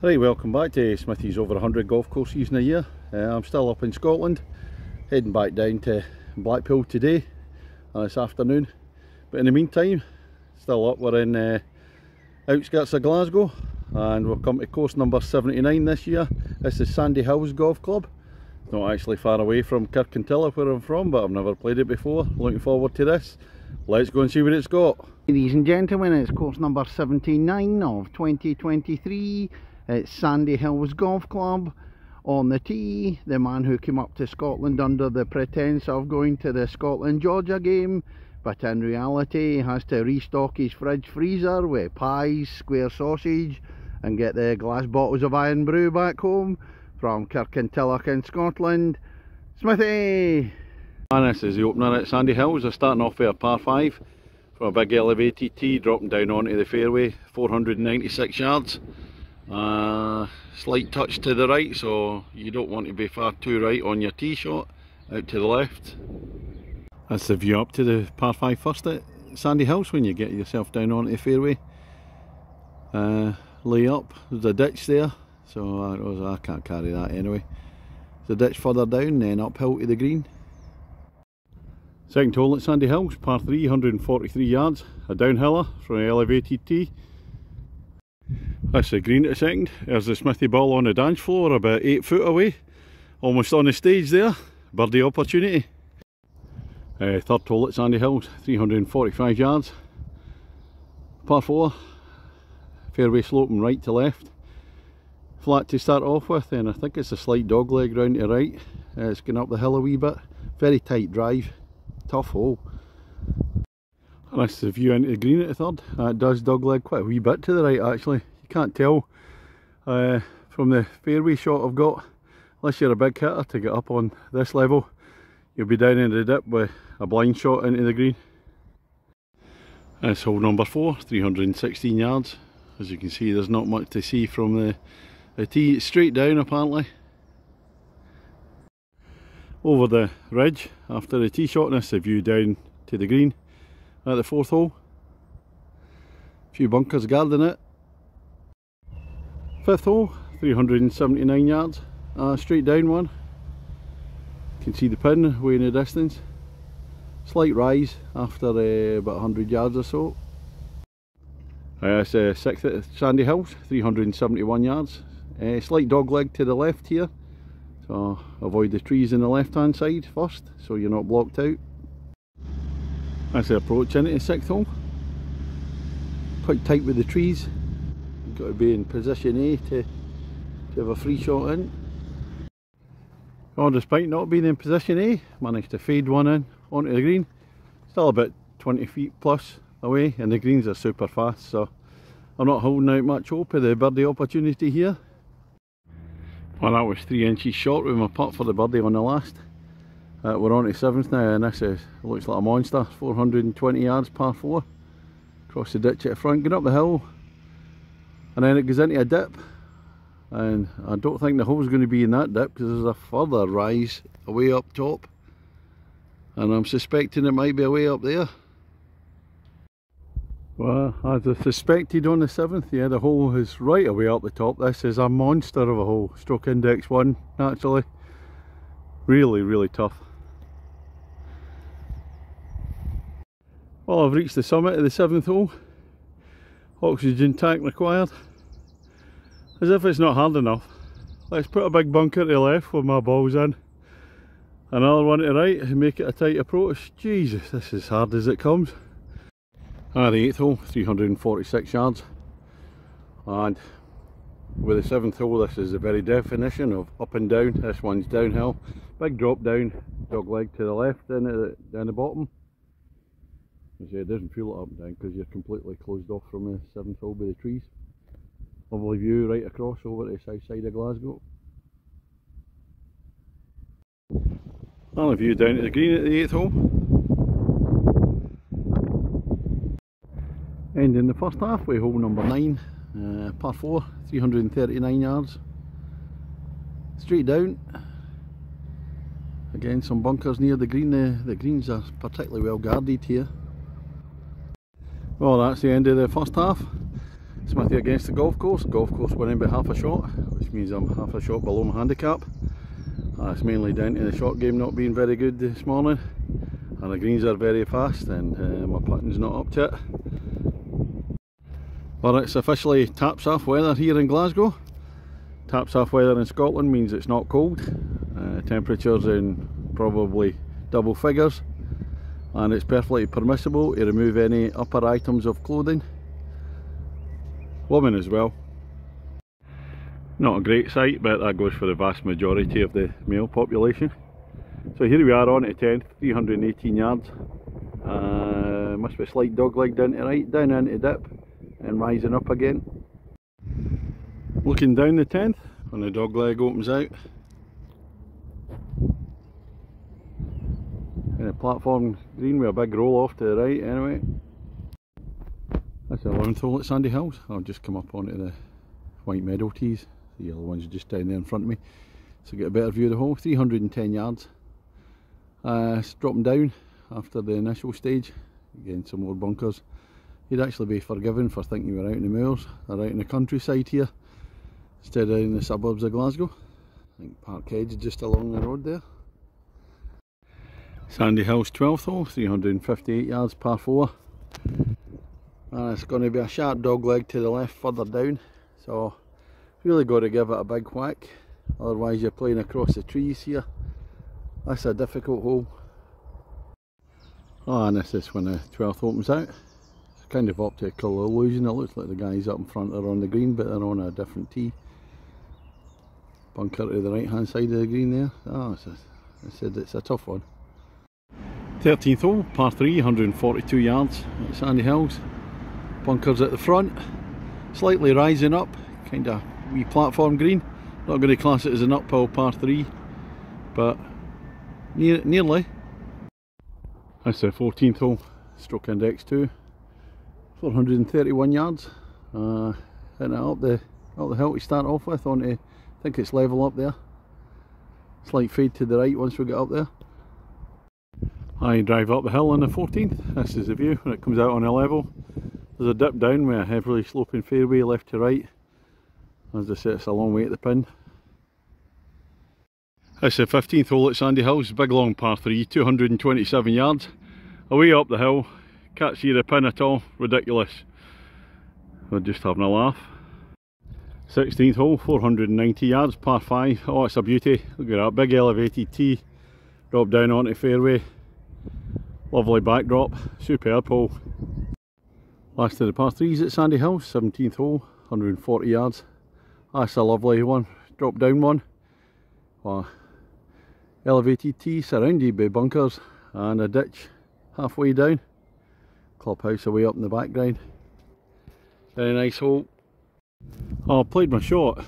Right, welcome back to Smithy's over 100 golf course season a year. I'm still up in Scotland, heading back down to Blackpool today and this afternoon. But in the meantime, still up, we're in outskirts of Glasgow and we've come to course number 79 this year. This is Sandyhills Golf Club. It's not actually far away from Kirkintilloch where I'm from, but I've never played it before. Looking forward to this. Let's go and see what it's got. Ladies and gentlemen, it's course number 79 of 2023. It's Sandyhills Golf Club. On the tee, the man who came up to Scotland under the pretence of going to the Scotland-Georgia game, but in reality has to restock his fridge freezer with pies, square sausage and get the glass bottles of Iron Brew back home from Kirkintilloch in Scotland. Smithy! And this is the opener at Sandyhills. They're starting off with a par 5 from a big elevated tee, dropping down onto the fairway, 496 yards. Slight touch to the right, so you don't want to be far too right on your tee shot, out to the left. That's the view up to the par 5 first at Sandyhills when you get yourself down onto the fairway. Lay up, there's a ditch there, so I can't carry that anyway. There's a ditch further down, then uphill to the green. Second hole at Sandyhills, par 3, 143 yards, a downhiller from an elevated tee. That's the green at the second. There's the Smithy ball on the dance floor about 8 foot away, almost on the stage there. Birdie opportunity. Third hole at Sandyhills, 345 yards, par 4, fairway sloping right to left, flat to start off with, and I think it's a slight dog leg round to right. It's going up the hill a wee bit, very tight drive, tough hole. And that's the view into the green at the third. It does dog leg quite a wee bit to the right actually. You can't tell from the fairway shot I've got, unless you're a big hitter to get up on this level. You'll be down in the dip with a blind shot into the green. That's hole number 4, 316 yards. As you can see, there's not much to see from the tee. It's straight down apparently. Over the ridge after the tee shot, and that's the view down to the green at the fourth hole. A few bunkers guarding it. Fifth hole, 379 yards, straight down one. You can see the pin way in the distance. Slight rise after about 100 yards or so. It's sixth at Sandyhills, 371 yards. Slight dog leg to the left here, so avoid the trees on the left hand side first so you're not blocked out. That's the approach into the sixth hole. Quite tight with the trees. You've got to be in position A to have a free shot in. Oh, despite not being in position A, managed to fade one in onto the green. Still about 20 feet plus away, and the greens are super fast, so I'm not holding out much hope of the birdie opportunity here. Well, that was 3 inches short with my putt for the birdie on the last. We're on to 7th now, and this looks like a monster. 420 yards, par 4. Across the ditch at the front, going up the hill, and then it goes into a dip. And I don't think the hole's going to be in that dip because there's a further rise away up top. And I'm suspecting it might be away up there. Well, as I suspected on the 7th, yeah, the hole is right away up the top. This is a monster of a hole. Stroke index 1, naturally. Really, really tough. Well, I've reached the summit of the 7th hole. Oxygen tank required. As if it's not hard enough, let's put a big bunker to the left with my balls in. Another one to the right and make it a tight approach. Jesus, this is hard as it comes. The 8th hole, 346 yards. And with the 7th hole, this is the very definition of up and down. This one's downhill. Big drop down, dog leg to the left, down the bottom. As I say, it doesn't feel it up and down because you're completely closed off from the 7th hole by the trees. Lovely view right across over to the south side of Glasgow. Another view down to the green at the 8th hole. Ending the first half with hole number 9, par 4, 339 yards. Straight down. Again, some bunkers near the green. The greens are particularly well guarded here. Well, that's the end of the first half. Smithy against the golf course. Golf course winning by half a shot, which means I'm half a shot below my handicap. It's mainly down to the short game not being very good this morning, and the greens are very fast, and my putting's not up to it. But it's officially taps off weather here in Glasgow. Taps off weather in Scotland means it's not cold. Temperatures in probably double figures, and it's perfectly permissible to remove any upper items of clothing. Women as well. Not a great sight, but that goes for the vast majority of the male population. So here we are on to 10th, 318 yards. Must be a slight dog leg down to right, down into dip, and rising up again. Looking down the 10th, when the dog leg opens out. And a platform green with a big roll off to the right anyway. That's the 11th hole at Sandyhills. I'll just come up onto the white meadow tees. The yellow ones are just down there in front of me, so get a better view of the hole. 310 yards. It's dropping down after the initial stage. Again, some more bunkers. You'd actually be forgiven for thinking you were out in the moors or out in the countryside here instead of in the suburbs of Glasgow. I think Parkhead's is just along the road there. Sandyhills 12th hole, 358 yards, par 4. And it's going to be a sharp dog leg to the left further down, so really got to give it a big whack, otherwise you're playing across the trees here. That's a difficult hole. Oh, and this is when the 12th opens out. It's kind of optical illusion. It looks like the guys up in front are on the green, but they're on a different tee. Bunker to the right hand side of the green there. Oh, I said it's a tough one. 13th hole, par 3, 142 yards at Sandyhills. Bunkers at the front, slightly rising up, kind of wee platform green. Not going to class it as an uphill par 3, but nearly. That's the 14th hole, stroke index 2, 431 yards. Hitting it up the hill to start off with, onto, I think it's level up there. Slight fade to the right once we get up there. I drive up the hill on the 14th. This is the view when it comes out on a level. There's a dip down with a heavily sloping fairway left to right. As I say, it's a long way at the pin. It's the 15th hole at Sandyhills, big long par 3, 227 yards. Away up the hill, can't see the pin at all, ridiculous. We're just having a laugh. 16th hole, 490 yards, par 5. Oh, it's a beauty. Look at that, big elevated tee. Drop down onto fairway. Lovely backdrop, superb hole. Last of the par 3s at Sandyhills, 17th hole, 140 yards. That's a lovely one, drop down one. Elevated tee surrounded by bunkers and a ditch halfway down. Clubhouse away up in the background. Very nice hole. Oh, I played my shot.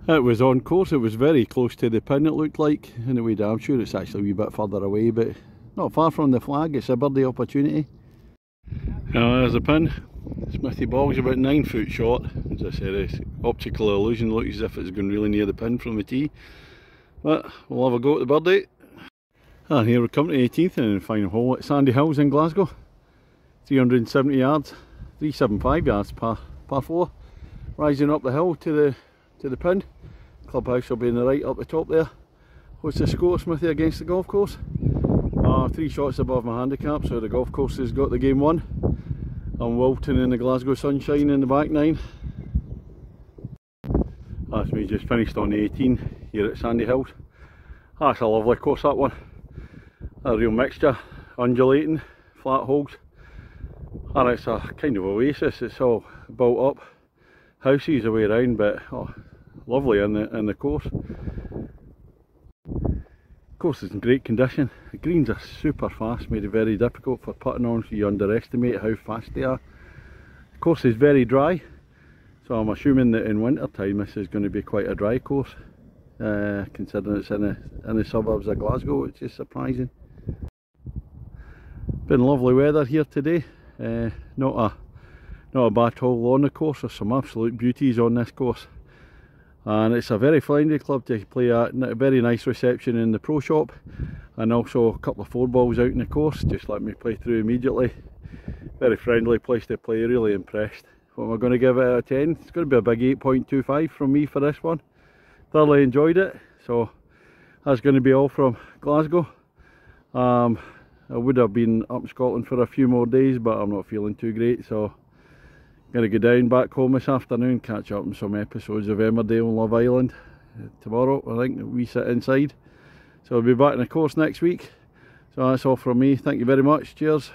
It was on course, it was very close to the pin it looked like. Anyway, I'm sure it's actually a wee bit further away, but not far from the flag. It's a birdie opportunity. There's the pin. Smithy ball's about 9 foot short. As I said, it's optical illusion, looks as if it's going really near the pin from the tee. But we'll have a go at the birdie. And here we come to 18th and final hole at Sandyhills in Glasgow. 370 yards, 375 yards par 4. Rising up the hill to the pin. Clubhouse will be in the right up the top there. What's the score, Smithy, against the golf course? 3 shots above my handicap, so the golf course has got the game won. I'm Wilton in the Glasgow sunshine in the back 9. That's me just finished on the 18 here at Sandyhills. That's a lovely course, that one. A real mixture, undulating, flat holes. And it's a kind of oasis, it's all built up. Houses away around, but lovely in the course. Course is in great condition. The greens are super fast, made it very difficult for putting on, so you underestimate how fast they are. The course is very dry, so I'm assuming that in winter time this is going to be quite a dry course, considering it's in the suburbs of Glasgow, which is surprising. Been lovely weather here today. Not a bad hole on the course. There's some absolute beauties on this course. And it's a very friendly club to play at. A very nice reception in the pro shop, and also a couple of 4 balls out in the course. Just let me play through immediately. Very friendly place to play, really impressed What am I going to give it out of 10? It's going to be a big 8.25 from me for this one. Thoroughly enjoyed it. So that's going to be all from Glasgow. I would have been up in Scotland for a few more days, but I'm not feeling too great, so I'm going to go down back home this afternoon, catch up on some episodes of Emmerdale and Love Island. Tomorrow, I think, we sit inside. So I'll be back in the course next week. So that's all from me. Thank you very much. Cheers.